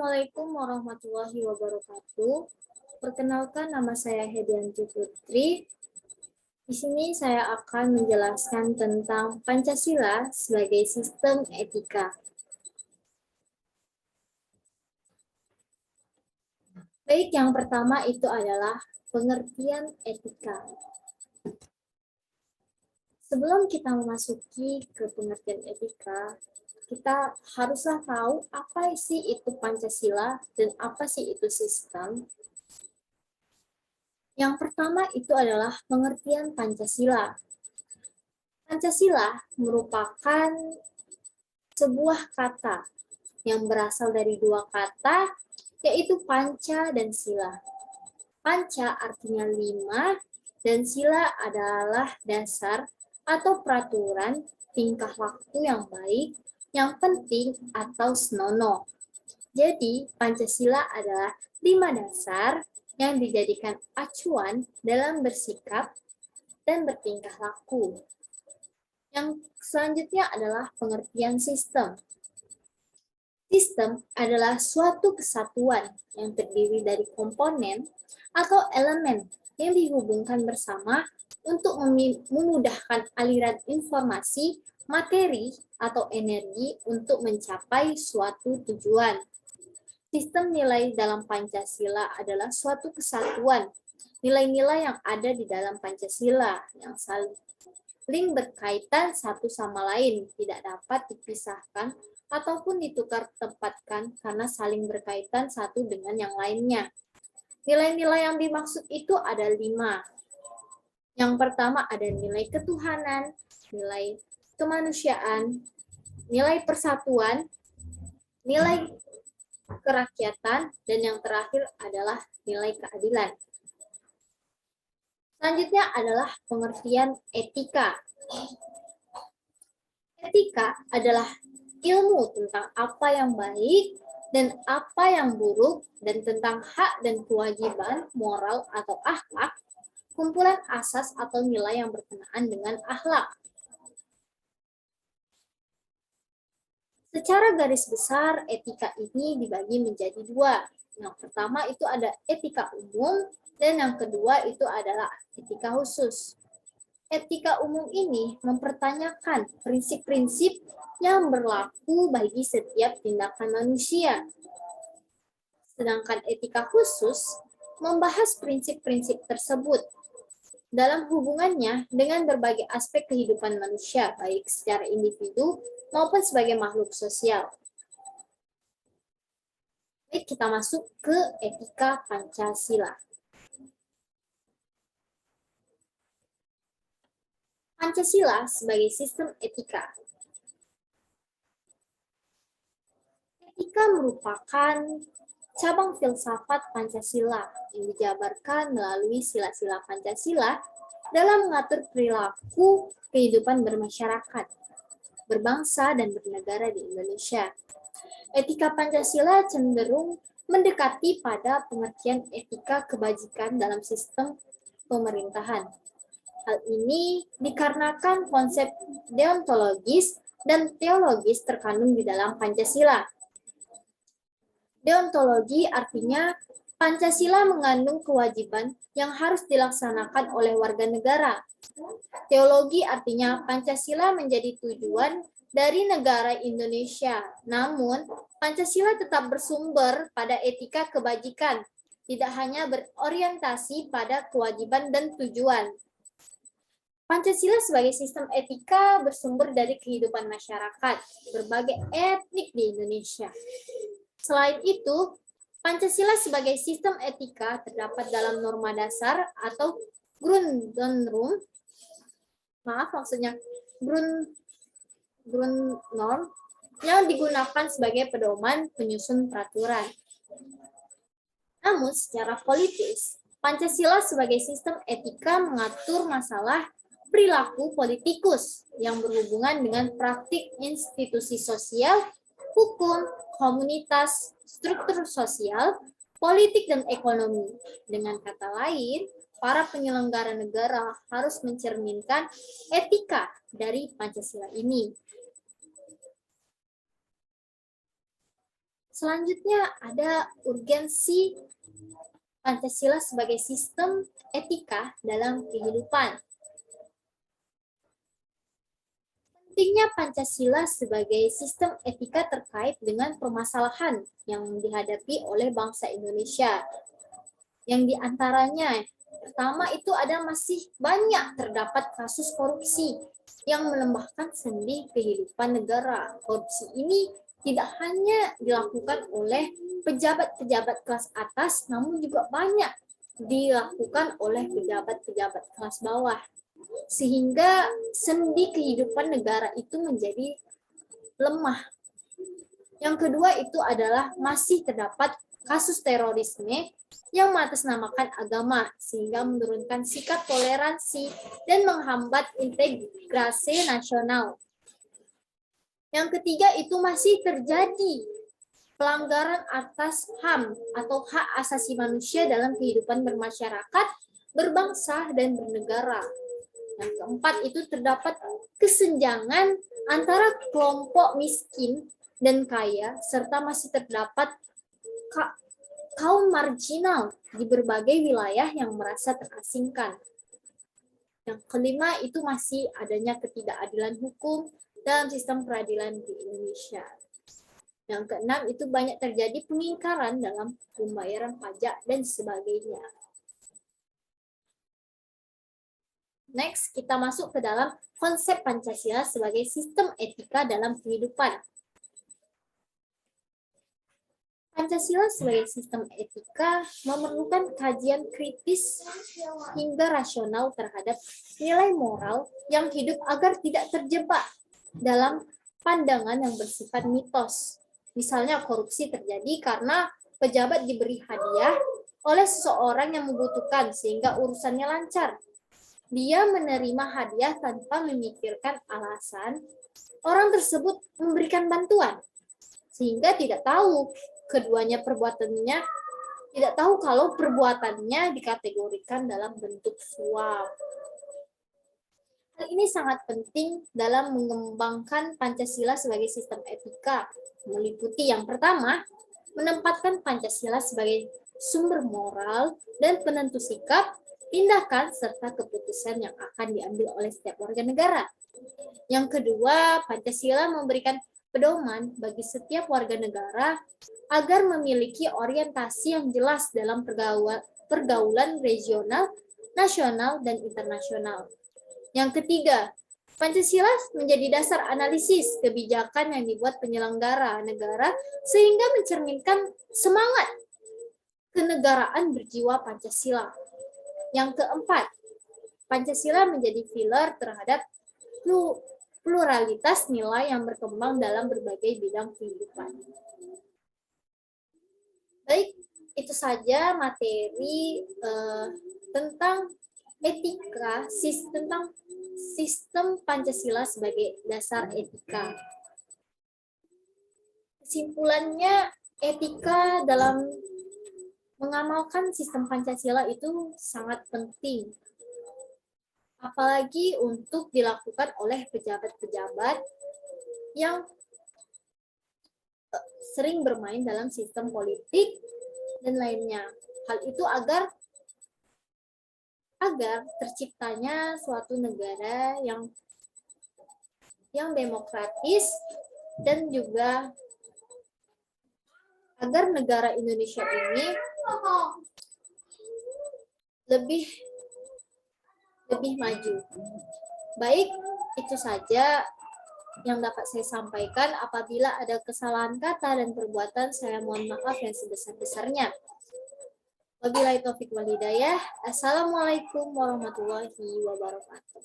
Assalamualaikum warahmatullahi wabarakatuh. Perkenalkan, nama saya Hedianti Putri. Di sini saya akan menjelaskan tentang Pancasila sebagai sistem etika. Baik, yang pertama itu adalah pengertian etika. Sebelum kita memasuki ke pengertian etika, kita haruslah tahu apa sih itu Pancasila dan apa sih itu sistem. Yang pertama itu adalah pengertian Pancasila. Pancasila merupakan sebuah kata yang berasal dari dua kata, yaitu panca dan sila. Panca artinya 5, dan sila adalah dasar atau peraturan tingkah laku yang baik, yang penting atau senonoh. Jadi, Pancasila adalah 5 dasar yang dijadikan acuan dalam bersikap dan bertingkah laku. Yang selanjutnya adalah pengertian sistem. Sistem adalah suatu kesatuan yang terdiri dari komponen atau elemen yang dihubungkan bersama untuk memudahkan aliran informasi, materi, atau energi untuk mencapai suatu tujuan. Sistem nilai dalam Pancasila adalah suatu kesatuan nilai-nilai yang ada di dalam Pancasila yang saling berkaitan satu sama lain, tidak dapat dipisahkan ataupun ditukar tempatkan karena saling berkaitan satu dengan yang lainnya. Nilai-nilai yang dimaksud itu ada 5. Yang pertama ada nilai ketuhanan, nilai kemanusiaan, nilai persatuan, nilai kerakyatan, dan yang terakhir adalah nilai keadilan. Selanjutnya adalah pengertian etika. Etika adalah ilmu tentang apa yang baik dan apa yang buruk, dan tentang hak dan kewajiban moral atau akhlak, kumpulan asas atau nilai yang berkenaan dengan akhlak. Secara garis besar, etika ini dibagi menjadi 2. Yang pertama itu ada etika umum, dan yang kedua itu adalah etika khusus. Etika umum ini mempertanyakan prinsip-prinsip yang berlaku bagi setiap tindakan manusia. Sedangkan etika khusus membahas prinsip-prinsip tersebut dalam hubungannya dengan berbagai aspek kehidupan manusia, baik secara individu maupun sebagai makhluk sosial. Baik, kita masuk ke etika Pancasila. Pancasila sebagai sistem etika. Etika merupakan cabang filsafat Pancasila yang dijabarkan melalui sila-sila Pancasila dalam mengatur perilaku kehidupan bermasyarakat, berbangsa, dan bernegara di Indonesia. Etika Pancasila cenderung mendekati pada pengertian etika kebajikan dalam sistem pemerintahan. Hal ini dikarenakan konsep deontologis dan teologis terkandung di dalam Pancasila. Deontologi artinya Pancasila mengandung kewajiban yang harus dilaksanakan oleh warga negara. Teologi artinya Pancasila menjadi tujuan dari negara Indonesia. Namun, Pancasila tetap bersumber pada etika kebajikan, tidak hanya berorientasi pada kewajiban dan tujuan. Pancasila sebagai sistem etika bersumber dari kehidupan masyarakat berbagai etnik di Indonesia. Selain itu, Pancasila sebagai sistem etika terdapat dalam norma dasar atau Grundnorm, Grundnorm yang digunakan sebagai pedoman penyusun peraturan. Namun, secara politis, Pancasila sebagai sistem etika mengatur masalah perilaku politikus yang berhubungan dengan praktik institusi sosial, hukum, komunitas, struktur sosial, politik, dan ekonomi. Dengan kata lain, para penyelenggara negara harus mencerminkan etika dari Pancasila ini. Selanjutnya ada urgensi Pancasila sebagai sistem etika dalam kehidupan. Pentingnya Pancasila sebagai sistem etika terkait dengan permasalahan yang dihadapi oleh bangsa Indonesia. Yang diantaranya, pertama itu ada masih banyak terdapat kasus korupsi yang melembahkan sendi kehidupan negara. Korupsi ini tidak hanya dilakukan oleh pejabat-pejabat kelas atas, namun juga banyak dilakukan oleh pejabat-pejabat kelas bawah. Sehingga sendi kehidupan negara itu menjadi lemah. Yang kedua itu adalah masih terdapat kasus terorisme yang mengatasnamakan agama sehingga menurunkan sikap toleransi dan menghambat integrasi nasional. Yang ketiga itu masih terjadi pelanggaran atas HAM atau hak asasi manusia dalam kehidupan bermasyarakat, berbangsa, dan bernegara. Yang keempat itu terdapat kesenjangan antara kelompok miskin dan kaya, serta masih terdapat kaum marginal di berbagai wilayah yang merasa terasingkan. Yang kelima itu masih adanya ketidakadilan hukum dalam sistem peradilan di Indonesia. Yang keenam itu banyak terjadi pengingkaran dalam pembayaran pajak dan sebagainya. Next, kita masuk ke dalam konsep Pancasila sebagai sistem etika dalam kehidupan. Pancasila sebagai sistem etika memerlukan kajian kritis hingga rasional terhadap nilai moral yang hidup agar tidak terjebak dalam pandangan yang bersifat mitos. Misalnya korupsi terjadi karena pejabat diberi hadiah oleh seseorang yang membutuhkan sehingga urusannya lancar. Dia menerima hadiah tanpa memikirkan alasan orang tersebut memberikan bantuan, sehingga tidak tahu tidak tahu kalau perbuatannya dikategorikan dalam bentuk suap. Hal ini sangat penting dalam mengembangkan Pancasila sebagai sistem etika, meliputi yang pertama, menempatkan Pancasila sebagai sumber moral dan penentu sikap, tindakan, serta keputusan yang akan diambil oleh setiap warga negara. Yang kedua, Pancasila memberikan pedoman bagi setiap warga negara agar memiliki orientasi yang jelas dalam pergaulan regional, nasional, dan internasional. Yang ketiga, Pancasila menjadi dasar analisis kebijakan yang dibuat penyelenggara negara sehingga mencerminkan semangat kenegaraan berjiwa Pancasila. Yang keempat, Pancasila menjadi pilar terhadap pluralitas nilai yang berkembang dalam berbagai bidang kehidupan. Baik, itu saja materi tentang etika, tentang sistem Pancasila sebagai dasar etika. Kesimpulannya, etika dalam mengamalkan sistem Pancasila itu sangat penting. Apalagi untuk dilakukan oleh pejabat-pejabat yang sering bermain dalam sistem politik dan lainnya. Hal itu agar terciptanya suatu negara yang demokratis dan juga agar negara Indonesia ini lebih maju. Baik, itu saja yang dapat saya sampaikan. Apabila ada kesalahan kata dan perbuatan, saya mohon maaf yang sebesar-besarnya. Wabillahi taufiq wal hidayah. Assalamualaikum warahmatullahi wabarakatuh.